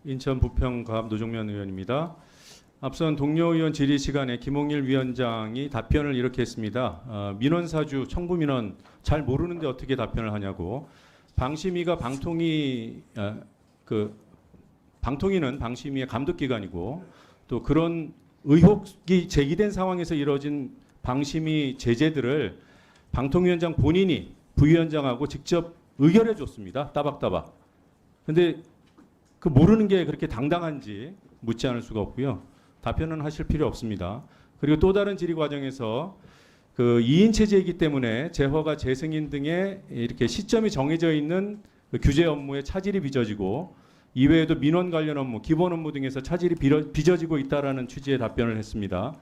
인천 부평갑 노종면 의원입니다. 앞선 동료 의원 질의 시간에 김홍일 위원장이 답변을 이렇게 했습니다. 민원사주 청부 민원 잘 모르는데 어떻게 답변을 하냐고. 방심위가 방통위는 방심위의 감독기관이고 또 그런 의혹이 제기된 상황에서 이루어진 방심위 제재들을 방통위원장 본인이 부위원장하고 직접 의결해 줬습니다. 따박따박. 근데 그 모르는 게 그렇게 당당한지 묻지 않을 수가 없고요. 답변은 하실 필요 없습니다. 그리고 또 다른 질의 과정에서 그 2인 체제이기 때문에 재허가 재승인 등의 이렇게 시점이 정해져 있는 그 규제 업무에 차질이 빚어지고 이외에도 민원 관련 업무, 기본 업무 등에서 차질이 빚어지고 있다라는 취지의 답변을 했습니다.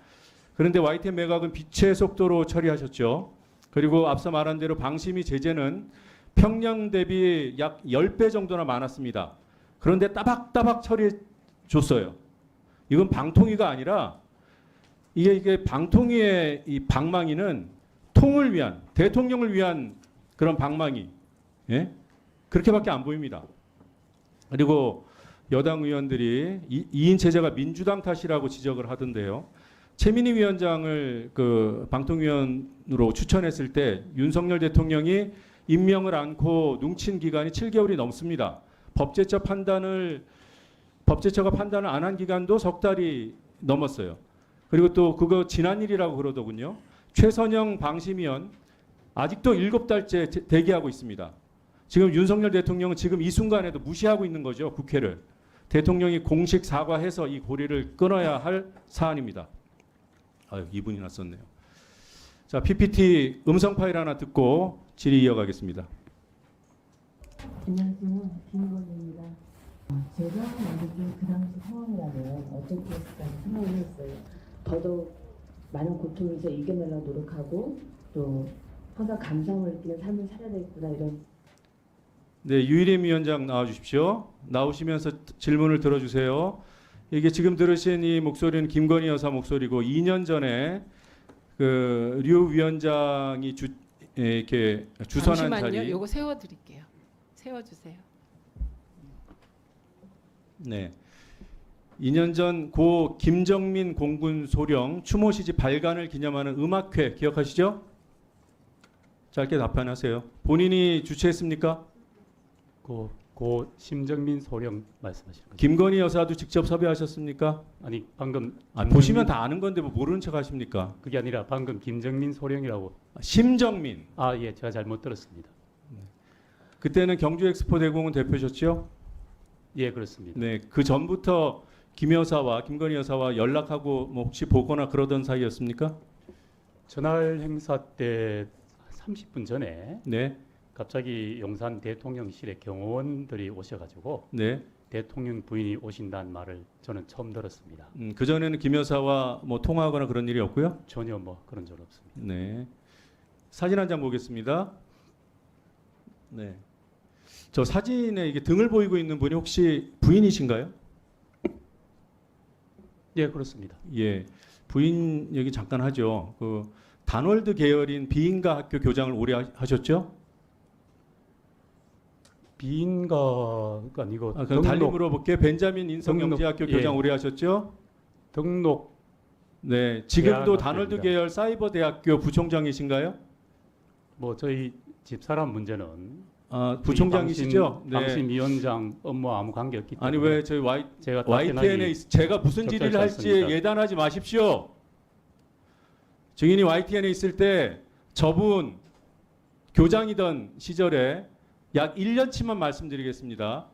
그런데 YTN 매각은 빛의 속도로 처리하셨죠. 그리고 앞서 말한 대로 방심위 제재는 평년 대비 약 10배 정도나 많았습니다. 그런데 따박따박 처리해 줬어요. 이건 방통위가 아니라 이게 방통위의 이 방망이는 통을 위한, 대통령을 위한 그런 방망이. 예? 그렇게밖에 안 보입니다. 그리고 여당 의원들이 2인 체제가 민주당 탓이라고 지적을 하던데요. 최민희 위원장을 그 방통위원으로 추천했을 때 윤석열 대통령이 임명을 않고 눈친 기간이 7개월이 넘습니다. 법제처가 판단을 안 한 기간도 석 달이 넘었어요. 그리고 또 그거 지난 일이라고 그러더군요. 최선영 방심위원 아직도 7달째 대기하고 있습니다. 지금 윤석열 대통령은 지금 이 순간에도 무시하고 있는 거죠. 국회를. 대통령이 공식 사과해서 이 고리를 끊어야 할 사안입니다. 아유, 2분이나 썼네요. 자, PPT 음성 파일 하나 듣고 질의 이어가겠습니다. 안녕하세요. 김건희입니다. 제가 만약에 그 당시 상황이라면 어떻게 했을까 생각을 했어요. 더더욱 많은 고통에서 이겨내려고 노력하고 또 항상 감성을 느끼는 삶을 살아야 되겠구나 이런. 네, 유일임 위원장 나와 주십시오. 나오시면서 질문을 들어주세요. 이게 지금 들으신 이 목소리는 김건희 여사 목소리고 2년 전에 그 류 위원장이 이렇게 주선한 잠시만요. 자리. 요거 세워드릴게요. 세워주세요. 네. 2년 전 고 김정민 공군 소령 추모 시집 발간을 기념하는 음악회 기억하시죠? 짧게 답변하세요. 본인이 주최했습니까? 고 심정민 소령 말씀하시는 거죠? 김건희 여사도 직접 섭외하셨습니까? 아니 방금 보시면 다 아는 건데 뭐 모르는 척 하십니까? 그게 아니라 방금 김정민 소령이라고. 심정민. 예, 제가 잘못 들었습니다. 그때는 경주 엑스포 대공원 대표셨죠? 예, 그렇습니다. 네, 그 전부터 김 여사와 김건희 여사와 연락하고 뭐 혹시 보거나 그러던 사이였습니까? 전날 행사 때 30분 전에 네, 갑자기 용산 대통령실에 경호원들이 오셔가지고 네. 대통령 부인이 오신다는 말을 저는 처음 들었습니다. 그 전에는 김 여사와 뭐 통화하거나 그런 일이 없고요. 전혀 뭐 그런 적 없습니다. 네, 사진 한 장 보겠습니다. 네, 저 사진에 이게 등을 보이고 있는 분이 혹시 부인이신가요? 예, 그렇습니다. 예, 부인 얘기 잠깐 하죠. 그 단월드 계열인 비인가 학교 교장을 오래 하셨죠? 비인가가 아니고 그럼 달리 물어볼게요. 벤자민 인성영재학교 예. 교장 오래 하셨죠? 등록. 네, 지금도 대학교입니다. 단월드 계열 사이버대학교 부총장이신가요? 뭐 저희 집사람 문제는 부총장이시죠? 방심위원장 업무와 아무 관계없기 때문에. 아니 왜 저희 제가 YTN에 제가 무슨 질의를 할지 않습니다. 예단하지 마십시오. 증인이 YTN에 있을 때 저분 교장이던 시절에 약 1년치만 말씀드리겠습니다.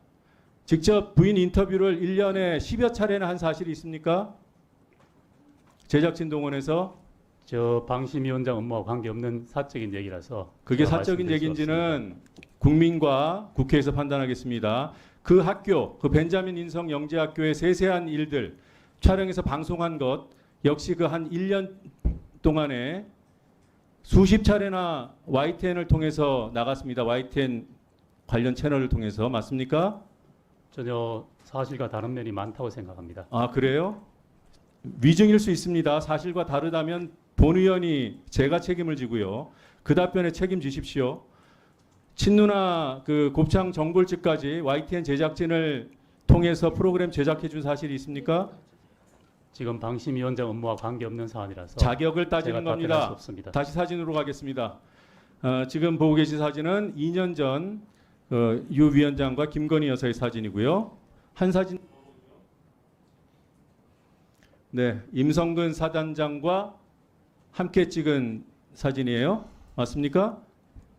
직접 부인 인터뷰를 1년에 10여 차례나 한 사실이 있습니까? 제작진 동원해서. 저 방심위원장 업무와 관계없는 사적인 얘기라서. 그게 제가 사적인 말씀드릴 수 얘기인지는 국민과 국회에서 판단하겠습니다. 그 학교, 그 벤자민 인성 영재학교의 세세한 일들 촬영해서 방송한 것 역시 그 한 1년 동안에 수십 차례나 YTN을 통해서 나갔습니다. YTN 관련 채널을 통해서. 맞습니까? 전혀 사실과 다른 면이 많다고 생각합니다. 아, 그래요? 위증일 수 있습니다. 사실과 다르다면 본 의원이 제가 책임을 지고요. 그 답변에 책임지십시오. 친누나 그 곱창 정골집까지 YTN 제작진을 통해서 프로그램 제작해 준 사실이 있습니까? 지금 방심위원장 업무와 관계없는 사안이라서 자격을 제가 따지는 답변할 수 겁니다. 없습니다. 다시 사진으로 가겠습니다. 지금 보고 계신 사진은 2년 전 유 위원장과 김건희 여사의 사진이고요. 한 사진 네, 임성근 사단장과 함께 찍은 사진이에요. 맞습니까?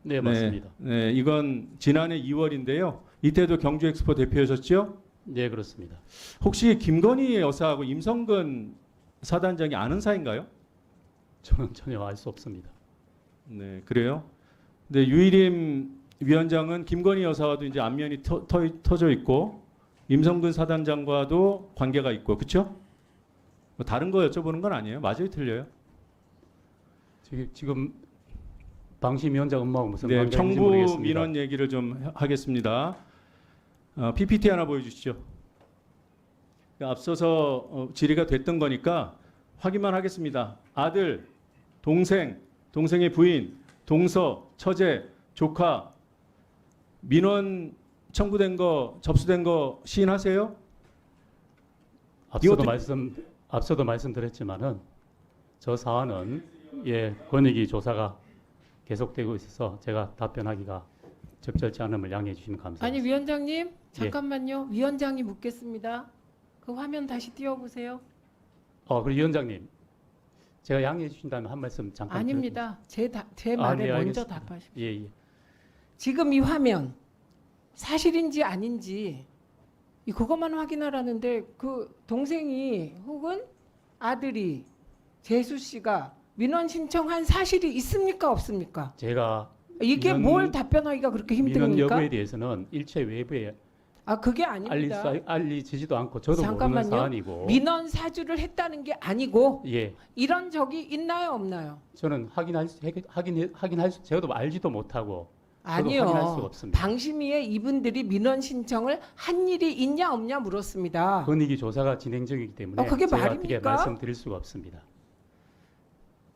네, 맞습니다. 네, 이건 지난해 2월인데요. 이때도 경주 엑스포 대표하셨죠? 네, 그렇습니다. 혹시 김건희 여사하고 임성근 사단장이 아는 사이인가요? 저는 전혀 알 수 없습니다. 네, 그래요. 근데 유일임 위원장은 김건희 여사와도 이제 안면이 터져 있고 임성근 사단장과도 관계가 있고, 그렇죠? 뭐 다른 거 여쭤보는 건 아니에요. 맞아요, 틀려요? 지금 방심위원장 업무하고 무슨 네, 관계인지 청구 모르겠습니다. 민원 얘기를 좀 하겠습니다. PPT 하나 보여주시죠. 앞서서 질의가 됐던 거니까 확인만 하겠습니다. 아들, 동생, 동생의 부인, 동서, 처제, 조카 민원 청구된 거, 접수된 거 시인하세요? 앞서도 말씀드렸지만은 저 사안은 권익위 조사가 계속되고 있어서 제가 답변하기가 적절치 않음을 양해해 주시면 감사합니다. 아니 위원장님 잠깐만요. 위원장이 묻겠습니다. 그 화면 다시 띄워보세요. 그리고 위원장님, 제가 양해해 주신다면 한 말씀 잠깐. 아닙니다. 제 말에 네, 먼저 알겠습니다. 답하십시오. 예. 지금 이 화면 사실인지 아닌지 그것만 확인하라는데 그 동생이 혹은 아들이 재수 씨가 민원 신청한 사실이 있습니까 없습니까? 제가 이게 민원- 뭘 답변하기가 그렇게 민원 힘듭니까? 여부에 대해서는 일체 외부에 그게 아닙니다. 알리지도 않고 저도 잠깐만요. 모르는 사안이고. 민원 사주를 했다는 게 아니고 예, 이런 적이 있나요 없나요? 저는 확인할 수 저도 알지도 못하고 저도 아니요. 확인할 수가 없습니다. 방심위에 이분들이 민원 신청을 한 일이 있냐 없냐 물었습니다. 권익위 조사가 진행 중이기 때문에 그게 제가 말입니까? 어떻게 말씀드릴 수가 없습니다.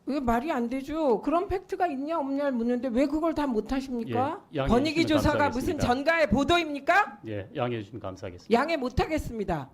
왜 말이 안 되죠? 그런 팩트가 있냐 없냐를 묻는데 왜 그걸 다 못하십니까? 예, 양해해 권익위 주시면 조사가 무슨 감사하겠습니다. 전가의 보도입니까? 예, 양해해 주시면 감사하겠습니다. 양해 못하겠습니다.